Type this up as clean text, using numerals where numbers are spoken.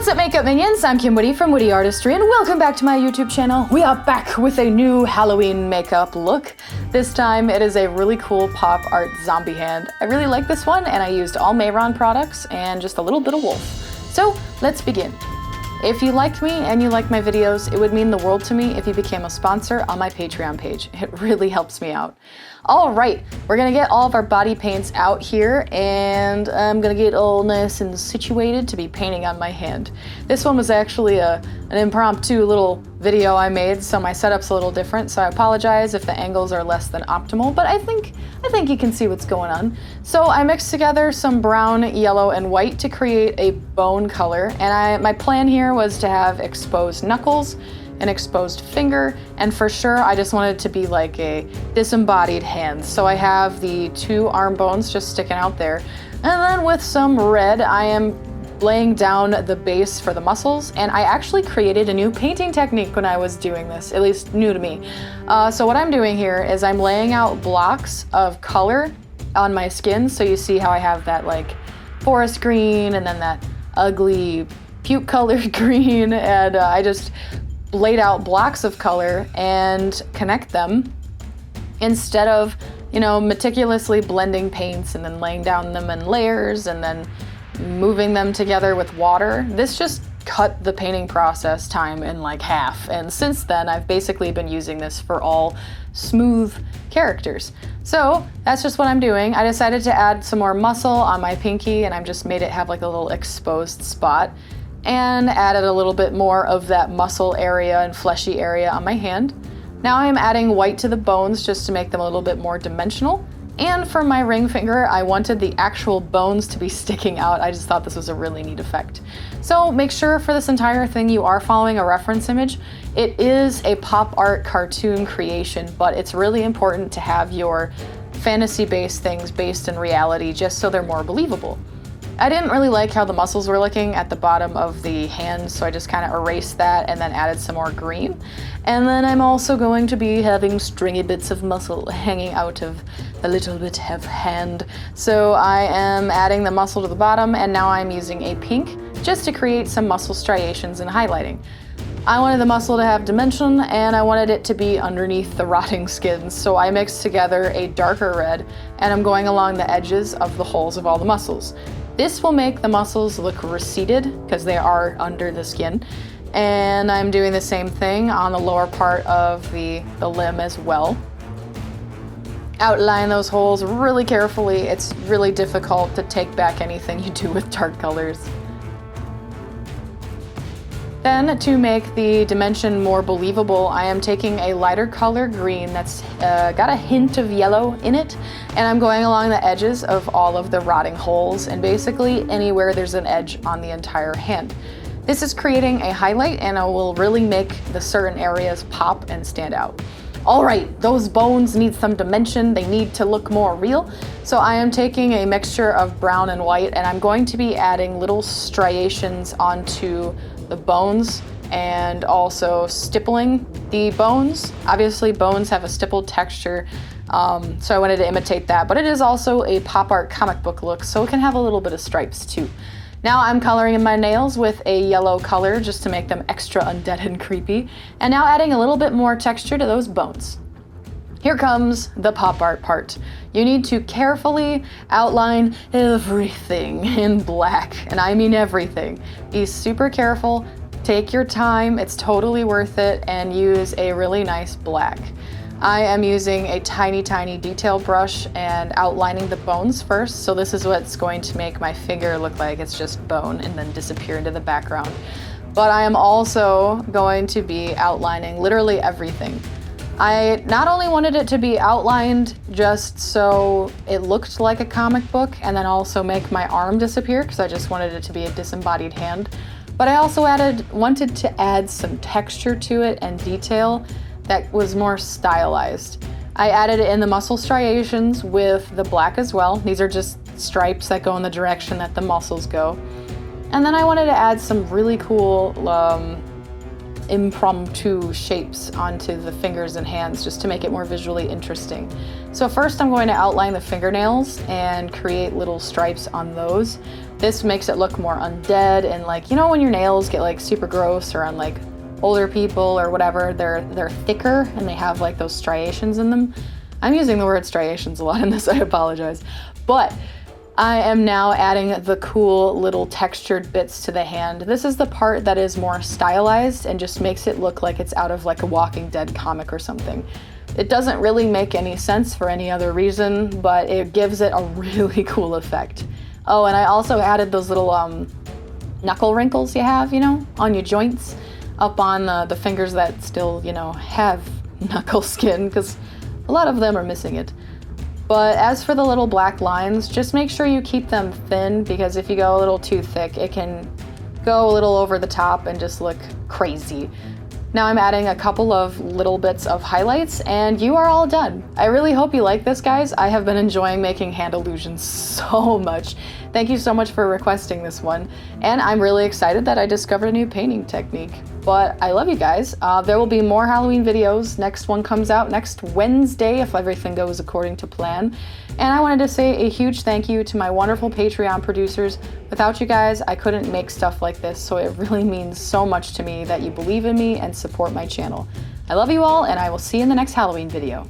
What's up, makeup minions? I'm Kim Witte from WitteArtistry, and welcome back to my YouTube channel. We are back with a new Halloween makeup look. This time it is a really cool pop art zombie hand. I really like this one, and I used all Mayron products and just a little bit of wolf. So let's begin. If you liked me and you like my videos, it would mean the world to me if you became a sponsor on my Patreon page. It really helps me out. All right, we're gonna get all of our body paints out here, and I'm gonna get all nice and situated to be painting on my hand. This one was actually an impromptu little video I made, so my setup's a little different, so I apologize if the angles are less than optimal, but I think you can see what's going on. So I mixed together some brown, yellow, and white to create a bone color, and my plan here was to have exposed knuckles, an exposed finger, and for sure I just wanted it to be like a disembodied hand. So I have the two arm bones just sticking out there, and then with some red I am laying down the base for the muscles, and I actually created a new painting technique when I was doing this, at least new to me. So what I'm doing here is I'm laying out blocks of color on my skin, so you see how I have that like forest green and then that ugly puke colored green, and I just laid out blocks of color and connect them instead of, you know, meticulously blending paints and then laying down them in layers and then moving them together with water. This just cut the painting process time in like half, and since then I've basically been using this for all smooth characters. So that's just what I'm doing. I decided to add some more muscle on my pinky, and I've just made it have like a little exposed spot, and added a little bit more of that muscle area and fleshy area on my hand. Now I'm adding white to the bones just to make them a little bit more dimensional. And for my ring finger, I wanted the actual bones to be sticking out. I just thought this was a really neat effect. So make sure for this entire thing you are following a reference image. It is a pop art cartoon creation, but it's really important to have your fantasy-based things based in reality just so they're more believable. I didn't really like how the muscles were looking at the bottom of the hand, so I just kind of erased that and then added some more green. And then I'm also going to be having stringy bits of muscle hanging out of a little bit of hand. So I am adding the muscle to the bottom, and now I'm using a pink just to create some muscle striations and highlighting. I wanted the muscle to have dimension, and I wanted it to be underneath the rotting skin, so I mixed together a darker red, and I'm going along the edges of the holes of all the muscles. This will make the muscles look receded because they are under the skin. And I'm doing the same thing on the lower part of the limb as well. Outline those holes really carefully. It's really difficult to take back anything you do with dark colors. Then, to make the dimension more believable, I am taking a lighter color green that's got a hint of yellow in it, and I'm going along the edges of all of the rotting holes and basically anywhere there's an edge on the entire hand. This is creating a highlight, and it will really make the certain areas pop and stand out. All right, those bones need some dimension. They need to look more real. So I am taking a mixture of brown and white, and I'm going to be adding little striations onto the bones and also stippling the bones. Obviously bones have a stippled texture, so I wanted to imitate that, but it is also a pop art comic book look, so it can have a little bit of stripes too. Now I'm coloring in my nails with a yellow color just to make them extra undead and creepy, and now adding a little bit more texture to those bones. Here comes the pop art part. You need to carefully outline everything in black, and I mean everything. Be super careful, take your time, it's totally worth it, and use a really nice black. I am using a tiny detail brush and outlining the bones first, so this is what's going to make my figure look like it's just bone and then disappear into the background. But I am also going to be outlining literally everything. I not only wanted it to be outlined just so it looked like a comic book and then also make my arm disappear because I just wanted it to be a disembodied hand, but I also wanted to add some texture to it and detail that was more stylized. I added it in the muscle striations with the black as well. These are just stripes that go in the direction that the muscles go. And then I wanted to add some really cool impromptu shapes onto the fingers and hands just to make it more visually interesting. So first I'm going to outline the fingernails and create little stripes on those. This makes it look more undead, and like, you know, when your nails get like super gross, or on like older people or whatever, they're thicker and they have like those striations in them. I'm using the word striations a lot in this, I apologize. But I am now adding the cool little textured bits to the hand. This is the part that is more stylized and just makes it look like it's out of like a Walking Dead comic or something. It doesn't really make any sense for any other reason, but it gives it a really cool effect. Oh, and I also added those little knuckle wrinkles you have, you know, on your joints, up on the fingers that still, you know, have knuckle skin, because a lot of them are missing it. But as for the little black lines, just make sure you keep them thin, because if you go a little too thick, it can go a little over the top and just look crazy. Now I'm adding a couple of little bits of highlights, and you are all done. I really hope you like this, guys. I have been enjoying making hand illusions so much. Thank you so much for requesting this one. And I'm really excited that I discovered a new painting technique. But I love you guys. There will be more Halloween videos. Next one comes out next Wednesday if everything goes according to plan. And I wanted to say a huge thank you to my wonderful Patreon producers. Without you guys, I couldn't make stuff like this, so it really means so much to me that you believe in me and support my channel. I love you all, and I will see you in the next Halloween video.